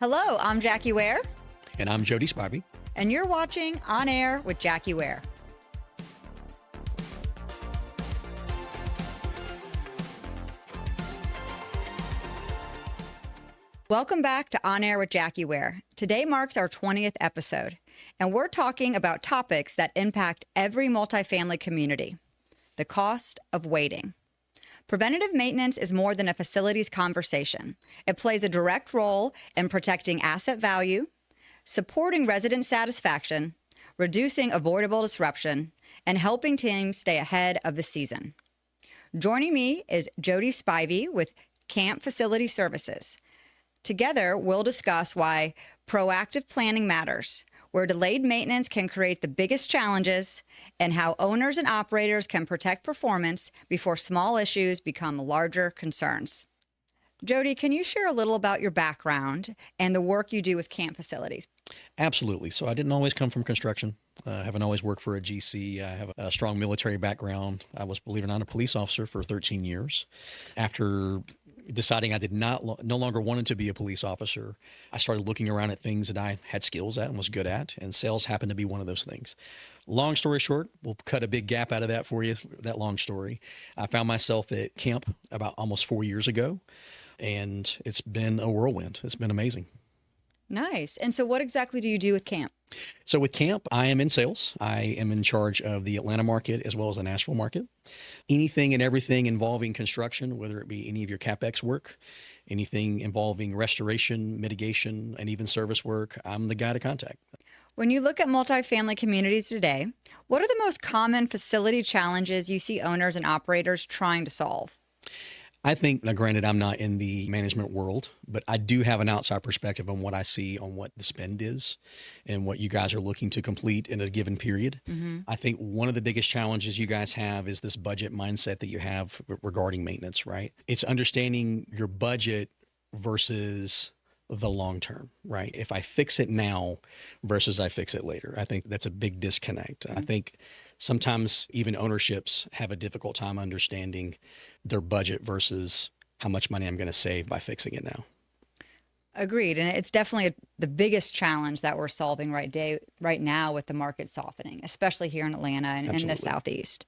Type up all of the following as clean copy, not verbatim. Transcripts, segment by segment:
Hello, I'm Jackie Ware, And I'm Jody Spivey. and you're watching On Air with Jackie Ware. Welcome back to On Air with Jackie Ware. Today marks our 20th episode, and we're talking about topics that impact every multifamily community. The cost of waiting. Preventative maintenance is more than a facilities conversation. It plays a direct role in protecting asset value, supporting resident satisfaction, reducing avoidable disruption, and helping teams stay ahead of the season. Joining me is Jody Spivey with Camp Facility Services. Together, we'll discuss why proactive planning matters, where delayed maintenance can create the biggest challenges, and how owners and operators can protect performance before small issues become larger concerns. Jody, can you share a little about your background and the work you do with camp facilities? Absolutely. So I didn't always come from construction. I haven't always worked for a GC. I have a strong military background. I was, believe it or not, a police officer for 13 years. After deciding I no longer wanted to be a police officer, I started looking around at things that I had skills at and was good at, and sales happened to be one of those things. Long story short, we'll cut a big gap out of that for you, that long story. I found myself at camp about almost 4 years ago, and it's been a whirlwind. It's been amazing. Nice. And so what exactly do you do with camp? So with camp, I am in sales. I am in charge of the Atlanta market as well as the Nashville market. Anything and everything involving construction, whether it be any of your CapEx work, anything involving restoration, mitigation, and even service work, I'm the guy to contact. When you look at multifamily communities today, what are the most common facility challenges you see owners and operators trying to solve? I think, now granted, I'm not in the management world, but I do have an outside perspective on what I see on what the spend is and what you guys are looking to complete in a given period. I think one of the biggest challenges you guys have is this budget mindset that you have regarding maintenance, right? It's understanding your budget versus the long term, right? If I fix it now versus I fix it later, I think that's a big disconnect. I think sometimes even ownerships have a difficult time understanding their budget versus how much money I'm going to save by fixing it now. Agreed. And it's definitely the biggest challenge that we're solving right now with the market softening, especially here in Atlanta and in the Southeast.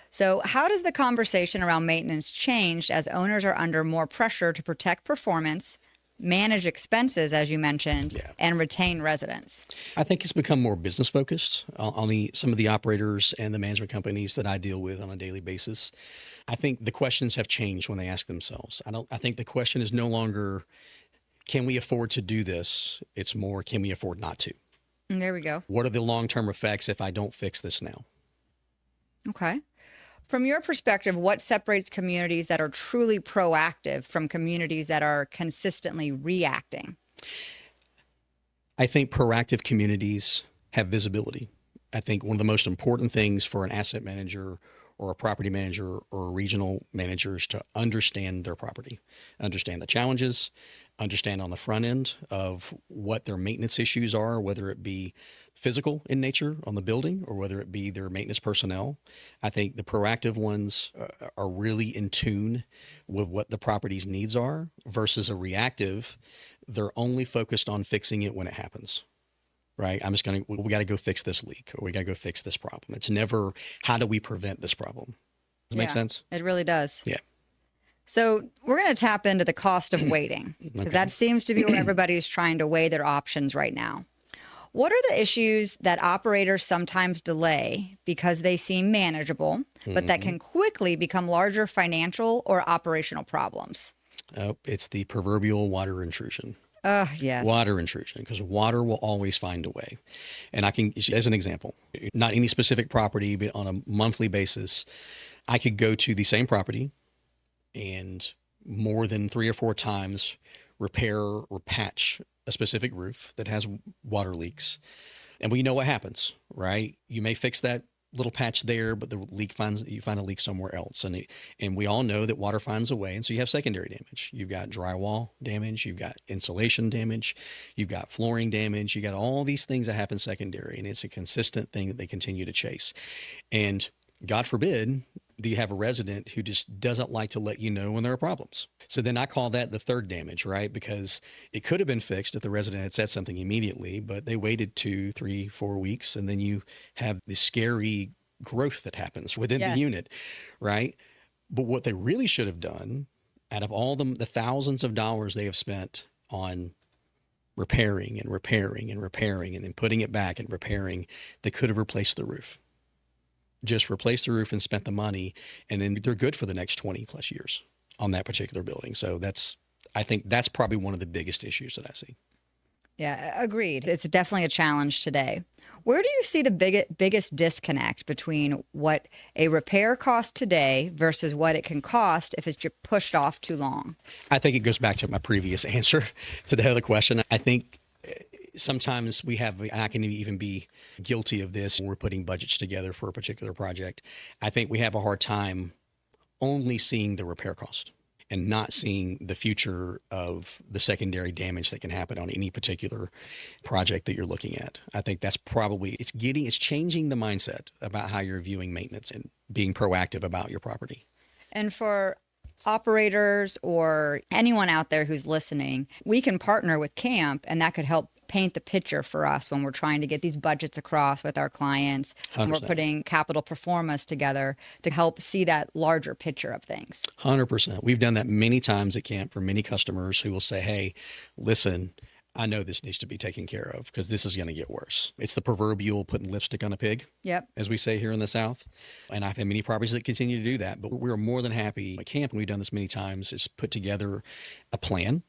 So how does the conversation around maintenance change as owners are under more pressure to protect performance, manage expenses, as you mentioned, and retain residents? I think it's become more business focused on some of the operators and the management companies that I deal with on a daily basis. I think the questions have changed when they ask themselves. I think the question is no longer, can we afford to do this? It's more, can we afford not to? And there we go. What are the long-term effects if I don't fix this now? Okay. From your perspective, what separates communities that are truly proactive from communities that are consistently reacting? I think proactive communities have visibility. I think one of the most important things for an asset manager or a property manager or a regional manager is to understand their property, understand the challenges, understand on the front end of what their maintenance issues are, whether it be physical in nature on the building or whether it be their maintenance personnel. I think the proactive ones are really in tune with what the property's needs are versus a reactive. They're only focused on fixing it when it happens. Right? We got to go fix this leak or we got to go fix this problem. It's never, how do we prevent this problem? Does it make sense? It really does. Yeah. So we're going to tap into the cost of waiting because that seems to be where everybody's trying to weigh their options right now. What are the issues that operators sometimes delay because they seem manageable, but that can quickly become larger financial or operational problems? It's the proverbial water intrusion. Yeah. Water intrusion, because water will always find a way. And I can, as an example, not any specific property, but on a monthly basis, I could go to the same property and more than 3 or 4 times repair or patch a specific roof that has water leaks. And we know what happens, right? You may fix that little patch there, but you find a leak somewhere else. And we all know that water finds a way. And so you have secondary damage. You've got drywall damage. You've got insulation damage. You've got flooring damage. You got all these things that happen secondary. And it's a consistent thing that they continue to chase. And God forbid you have a resident who just doesn't like to let you know when there are problems. So then I call that the third damage, right? Because it could have been fixed if the resident had said something immediately, but they waited 2, 3, 4 weeks, and then you have this scary growth that happens within the unit, right? But what they really should have done, out of all the thousands of dollars they have spent on repairing and repairing and repairing and then putting it back and repairing, they could have replaced the roof. Just replaced the roof and spent the money, and then they're good for the next 20 plus years on that particular building. So I think that's probably one of the biggest issues that I see. Yeah, agreed. It's definitely a challenge today. Where do you see the biggest disconnect between what a repair costs today versus what it can cost if it's just pushed off too long? I think it goes back to my previous answer to the other question. I think sometimes and I can even be guilty of this when we're putting budgets together for a particular project. I think we have a hard time only seeing the repair cost and not seeing the future of the secondary damage that can happen on any particular project that you're looking at. I think that's probably, it's changing the mindset about how you're viewing maintenance and being proactive about your property. And for operators or anyone out there who's listening, we can partner with CAMP, and that could help paint the picture for us when we're trying to get these budgets across with our clients, and we're putting capital performance together to help see that larger picture of things. 100%. We've done that many times at CAMP for many customers who will say, hey, listen, I know this needs to be taken care of because this is going to get worse. It's the proverbial putting lipstick on a pig, as we say here in the South. And I've had many properties that continue to do that, but we're more than happy at CAMP, and we've done this many times, is put together a plan,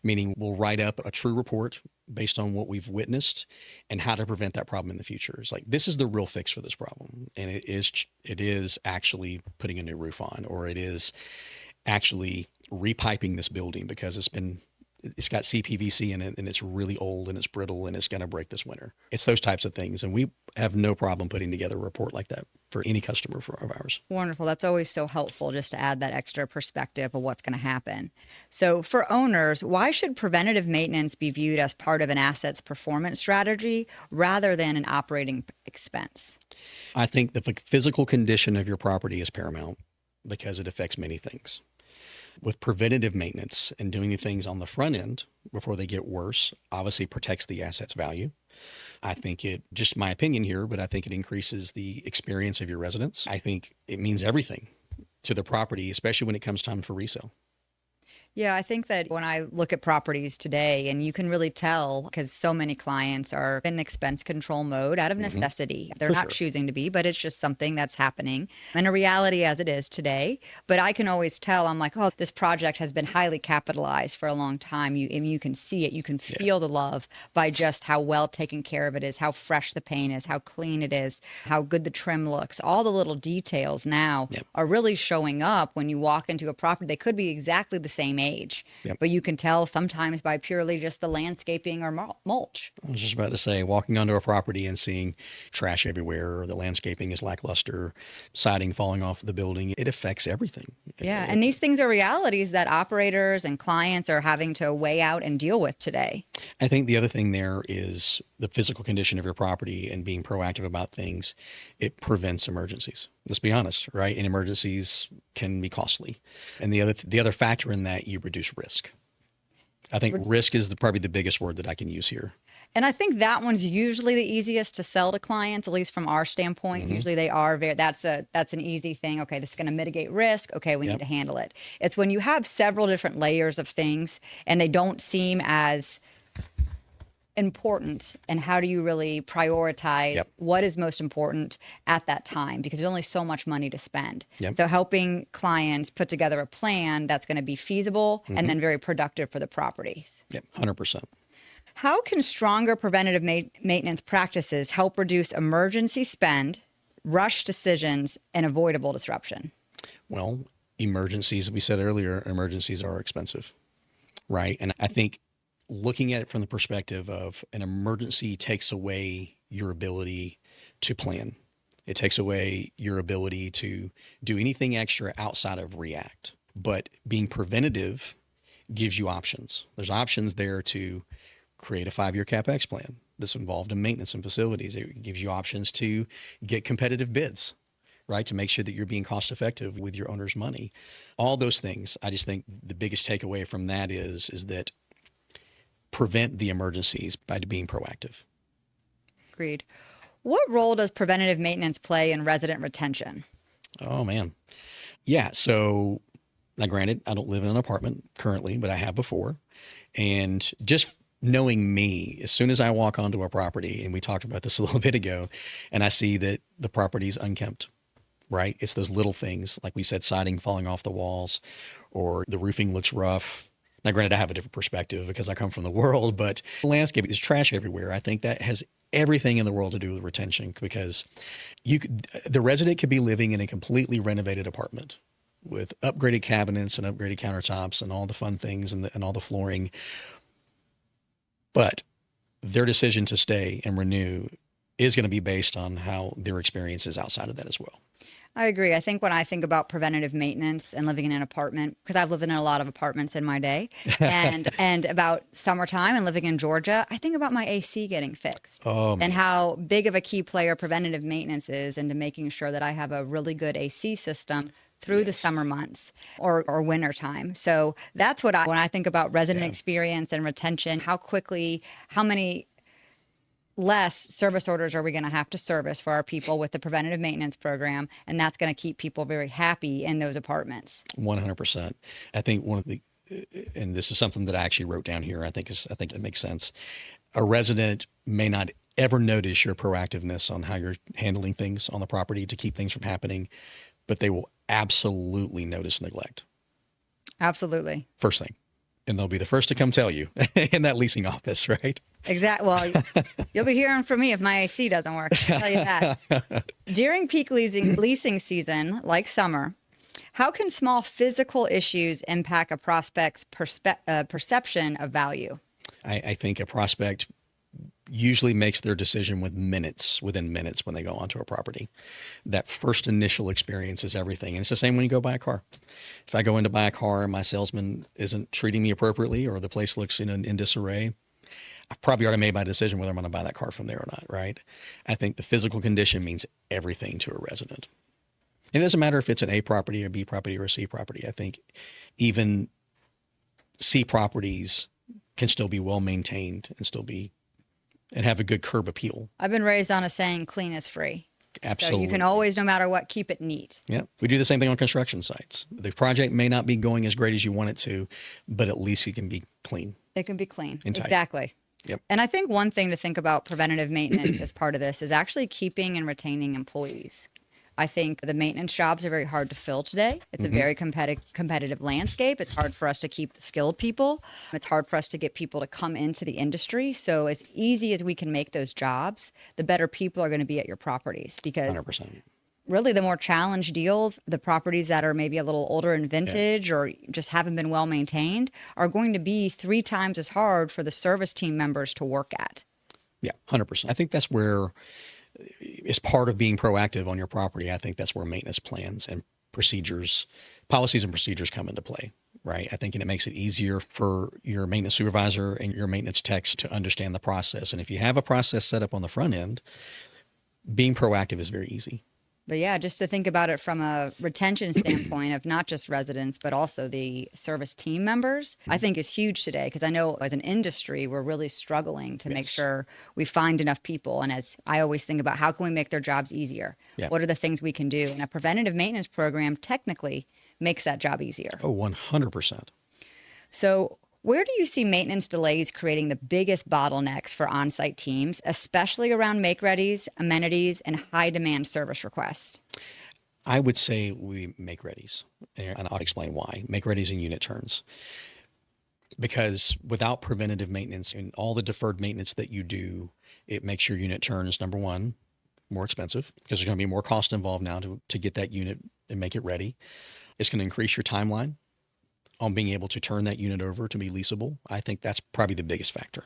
meaning we'll write up a true report based on what we've witnessed and how to prevent that problem in the future. It's like, this is the real fix for this problem. And it is actually putting a new roof on, or it is actually repiping this building because it's got CPVC in it and it's really old and it's brittle and it's going to break this winter. It's those types of things. And we have no problem putting together a report like that for any customer of ours. Wonderful. That's always so helpful, just to add that extra perspective of what's going to happen. So for owners, why should preventative maintenance be viewed as part of an asset's performance strategy rather than an operating expense? I think the physical condition of your property is paramount because it affects many things. With preventative maintenance and doing the things on the front end before they get worse, obviously protects the asset's value. I think just my opinion here, but I think it increases the experience of your residents. I think it means everything to the property, especially when it comes time for resale. Yeah, I think that when I look at properties today, and you can really tell because so many clients are in expense control mode out of necessity. They're not choosing to be, but it's just something that's happening and a reality as it is today. But I can always tell, I'm like, oh, this project has been highly capitalized for a long time. You can see it. You can feel the love by just how well taken care of it is, how fresh the paint is, how clean it is, how good the trim looks. All the little details now are really showing up when you walk into a property. They could be exactly the same age, but you can tell sometimes by purely just the landscaping or mulch. I was just about to say, walking onto a property and seeing trash everywhere, or the landscaping is lackluster, siding falling off the building, it affects everything. Yeah, and these things are realities that operators and clients are having to weigh out and deal with today. I think the other thing there is the physical condition of your property and being proactive about things. It prevents emergencies. Let's be honest, right? And emergencies can be costly. And the other factor in that, you reduce risk. I think risk is probably the biggest word that I can use here. And I think that one's usually the easiest to sell to clients, at least from our standpoint. Usually they are that's an easy thing. Okay, this is going to mitigate risk. Okay, we need to handle it. It's when you have several different layers of things and they don't seem as important, and how do you really prioritize what is most important at that time, because there's only so much money to spend. So helping clients put together a plan that's going to be feasible and then very productive for the properties. 100%. How can stronger preventative maintenance practices help reduce emergency spend, rush decisions, and avoidable disruption? Well, emergencies, we said earlier, emergencies are expensive, right? And I think looking at it from the perspective of an emergency takes away your ability to plan. It takes away your ability to do anything extra outside of react. But being preventative gives you options. There's options there to create a 5-year CapEx plan that's involved in maintenance and facilities. It gives you options to get competitive bids, right? To make sure that you're being cost effective with your owner's money. All those things. I just think the biggest takeaway from that is that prevent the emergencies by being proactive. Agreed. What role does preventative maintenance play in resident retention? Oh man. Yeah. So now granted, I don't live in an apartment currently, but I have before. And just knowing me, as soon as I walk onto a property, and we talked about this a little bit ago, and I see that the property's unkempt, right? It's those little things, like we said, siding falling off the walls, or the roofing looks rough. Now, granted, I have a different perspective because I come from the world, but the landscape is trash everywhere. I think that has everything in the world to do with retention, because the resident could be living in a completely renovated apartment with upgraded cabinets and upgraded countertops and all the fun things and all the flooring. But their decision to stay and renew is going to be based on how their experience is outside of that as well. I agree. I think when I think about preventative maintenance and living in an apartment, because I've lived in a lot of apartments in my day, and about summertime and living in Georgia, I think about my AC getting fixed and how big of a key player preventative maintenance is into making sure that I have a really good AC system through the summer months or winter time. So that's what when I think about resident experience and retention, how many less service orders are we going to have to service for our people with the preventative maintenance program? And that's going to keep people very happy in those apartments. 100%. I think one of the, and this is something that I actually wrote down here, I think it makes sense. A resident may not ever notice your proactiveness on how you're handling things on the property to keep things from happening, but they will absolutely notice neglect. Absolutely. First thing. And they'll be the first to come tell you in that leasing office, right? Exactly. Well, you'll be hearing from me if my AC doesn't work. I'll tell you that. During peak leasing season, like summer, how can small physical issues impact a prospect's perception of value? I think a prospect usually makes their decision within minutes when they go onto a property. That first initial experience is everything. And it's the same when you go buy a car. If I go in to buy a car and my salesman isn't treating me appropriately, or the place looks in disarray, I've probably already made my decision whether I'm going to buy that car from there or not, right? I think the physical condition means everything to a resident. It doesn't matter if it's an A property, a B property, or a C property. I think even C properties can still be well maintained and have a good curb appeal. I've been raised on a saying, clean is free. Absolutely. So you can always, no matter what, keep it neat. Yeah. We do the same thing on construction sites. The project may not be going as great as you want it to, but at least it can be clean. It can be clean. And tight. Exactly. Yep. And I think one thing to think about preventative maintenance as part of this is actually keeping and retaining employees. I think the maintenance jobs are very hard to fill today. It's a very competitive landscape. It's hard for us to keep skilled people. It's hard for us to get people to come into the industry. So as easy as we can make those jobs, the better people are going to be at your properties, because 100%. really the more challenged deals, the properties that are maybe a little older in vintage or just haven't been well maintained, are going to be 3 times as hard for the service team members to work at. Yeah, 100%. I think that's where, as part of being proactive on your property, I think that's where maintenance plans and procedures, policies and procedures come into play, right? I think, and it makes it easier for your maintenance supervisor and your maintenance techs to understand the process. And if you have a process set up on the front end, being proactive is very easy. But yeah, just to think about it from a retention standpoint of not just residents, but also the service team members, I think is huge today. Because I know as an industry, we're really struggling to make sure we find enough people. And as I always think about, how can we make their jobs easier? Yeah. What are the things we can do? And a preventative maintenance program technically makes that job easier. Oh, 100%. So where do you see maintenance delays creating the biggest bottlenecks for on-site teams, especially around make-readies, amenities, and high-demand service requests? I would say we make-readies, and I'll explain why. Make-readies and unit turns. Because without preventative maintenance and all the deferred maintenance that you do, it makes your unit turns, number one, more expensive, because there's going to be more cost involved now to get that unit and make it ready. It's going to increase your timeline on being able to turn that unit over to be leasable. I think that's probably the biggest factor.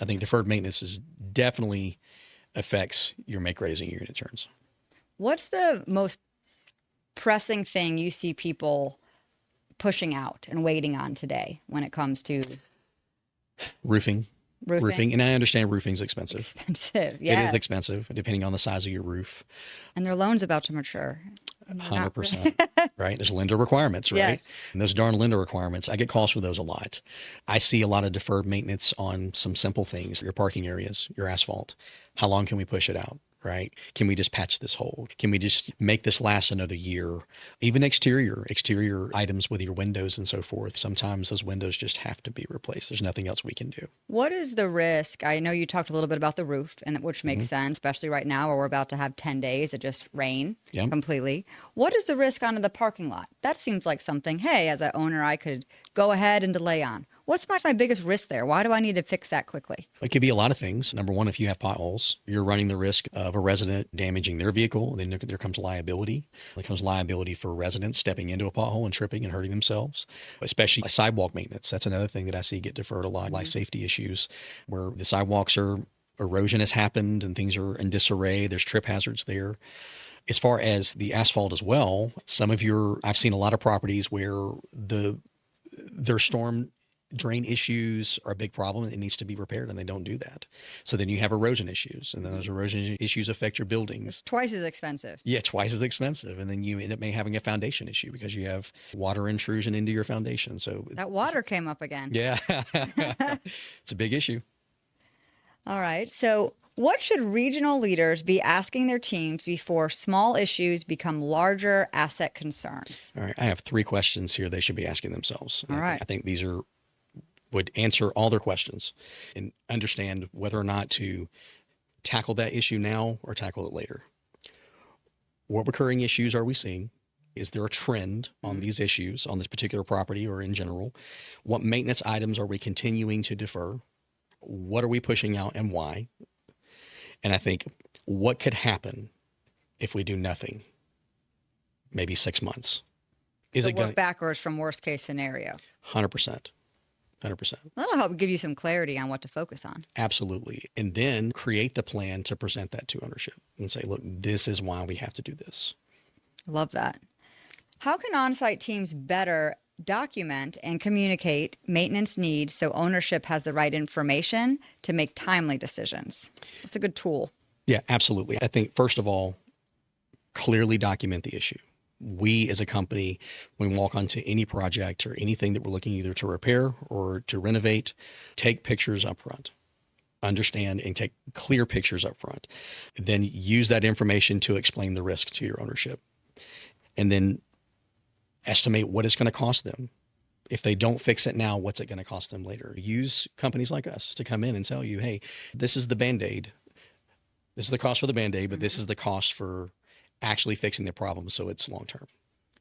I think deferred maintenance definitely affects your make-readies and your unit turns. What's the most pressing thing you see people pushing out and waiting on today when it comes to Roofing, Roofing. And I understand roofing's expensive. Expensive, It yes. is expensive, depending on the size of your roof. And their loan's about to mature. And they're not 100%. Right? There's lender requirements, right? Yes. And those darn lender requirements, I get calls for those a lot. I see a lot of deferred maintenance on some simple things, your parking areas, your asphalt. How long can we push it out? Right? Can we just patch this hole? Can we just make this last another year? Even exterior items with your windows and so forth. Sometimes those windows just have to be replaced. There's nothing else we can do. What is the risk? I know you talked a little bit about the roof, and which makes sense, especially right now where we're about to have 10 days of just rain Yep. completely. What is the risk onto the parking lot? That seems like something, hey, as an owner, I could go ahead and delay on. What's my biggest risk there? Why do I need to fix that quickly? It could be a lot of things. Number one, if you have potholes, you're running the risk of a resident damaging their vehicle. Then there comes liability. There comes liability for residents stepping into a pothole and tripping and hurting themselves, especially sidewalk maintenance. That's another thing that I see get deferred a lot. Life safety issues where the sidewalks are, erosion has happened and things are in disarray. There's trip hazards there. As far as the asphalt as well, I've seen a lot of properties where their storm drain issues are a big problem and it needs to be repaired and they don't do that. So then you have erosion issues and then those erosion issues affect your buildings. It's twice as expensive. Yeah, twice as expensive. And then you end up having a foundation issue because you have water intrusion into your foundation. So That water came up again. yeah, it's a big issue. All right. So what should regional leaders be asking their teams before small issues become larger asset concerns? All right. I have 3 questions here they should be asking themselves. All right. I think these would answer all their questions and understand whether or not to tackle that issue now or tackle it later. What recurring issues are we seeing? Is there a trend on these issues on this particular property or in general? What maintenance items are we continuing to defer? What are we pushing out and why? And I think what could happen if we do nothing? Maybe 6 months. So work backwards from worst case scenario. 100%. 100%. That'll help give you some clarity on what to focus on. Absolutely. And then create the plan to present that to ownership and say, look, this is why we have to do this. Love that. How can on-site teams better document and communicate maintenance needs so ownership has the right information to make timely decisions? It's a good tool. Yeah, absolutely. I think, first of all, clearly document the issue. We as a company, when we walk onto any project or anything that we're looking either to repair or to renovate, take pictures up front. Understand and take clear pictures up front. Then use that information to explain the risk to your ownership. And then estimate what it's going to cost them. If they don't fix it now, what's it going to cost them later? Use companies like us to come in and tell you, hey, this is the Band-Aid. This is the cost for the Band-Aid, but this is the cost for actually fixing the problem so it's long-term.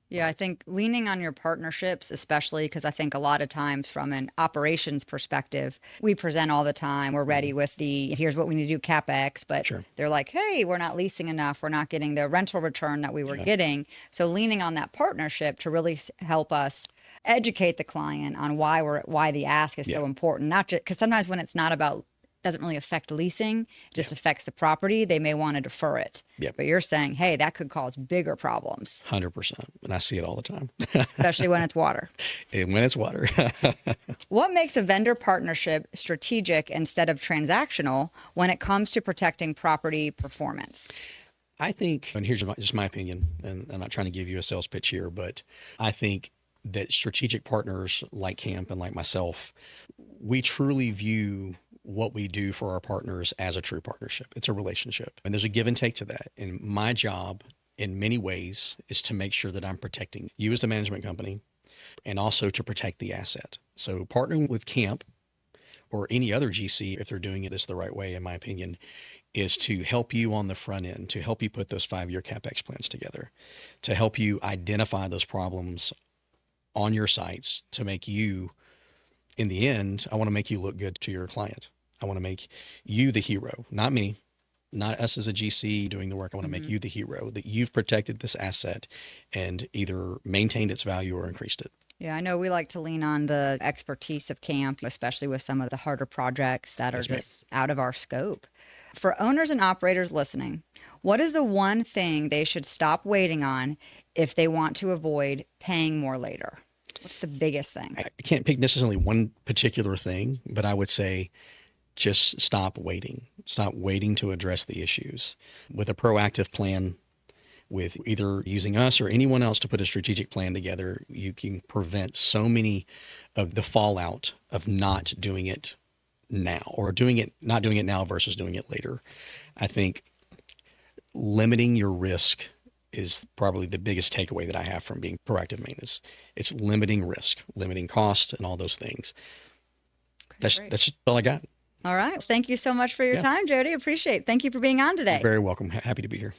Yeah, I think leaning on your partnerships, especially because I think a lot of times from an operations perspective, we present all the time. We're ready with here's what we need to do, CapEx, but they're like, hey, we're not leasing enough. We're not getting the rental return that we were getting. So leaning on that partnership to really help us educate the client on why the ask is so important. Not just because sometimes when it's not about doesn't really affect leasing, it just affects the property, they may want to defer it. But you're saying, hey, that could cause bigger problems. 100%. And I see it all the time. Especially when it's water. And when it's water. What makes a vendor partnership strategic instead of transactional when it comes to protecting property performance? I think, and here's just my opinion, and I'm not trying to give you a sales pitch here, but I think that strategic partners like Camp and like myself, we truly view what we do for our partners as a true partnership. It's a relationship. And there's a give and take to that. And my job in many ways is to make sure that I'm protecting you as the management company and also to protect the asset. So partnering with Camp or any other GC, if they're doing this the right way, in my opinion, is to help you on the front end, to help you put those 5-year CapEx plans together, to help you identify those problems on your sites, to make you, in the end, I want to make you look good to your client. I want to make you the hero, not me, not us as a GC doing the work. I want to make you the hero, that you've protected this asset and either maintained its value or increased it. Yeah, I know we like to lean on the expertise of Camp, especially with some of the harder projects that are just out of our scope. For owners and operators listening, what is the one thing they should stop waiting on if they want to avoid paying more later? What's the biggest thing? I can't pick necessarily one particular thing, but I would say just stop waiting. Stop waiting to address the issues. With a proactive plan, with either using us or anyone else to put a strategic plan together, you can prevent so many of the fallout of not doing it now, or not doing it now versus doing it later. I think limiting your risk is probably the biggest takeaway that I have from being proactive maintenance. It's limiting risk, limiting cost, and all those things. That's just all I got. All right. Thank you so much for your Yeah. time, Jody. Appreciate it. Thank you for being on today. You're very welcome. Happy to be here.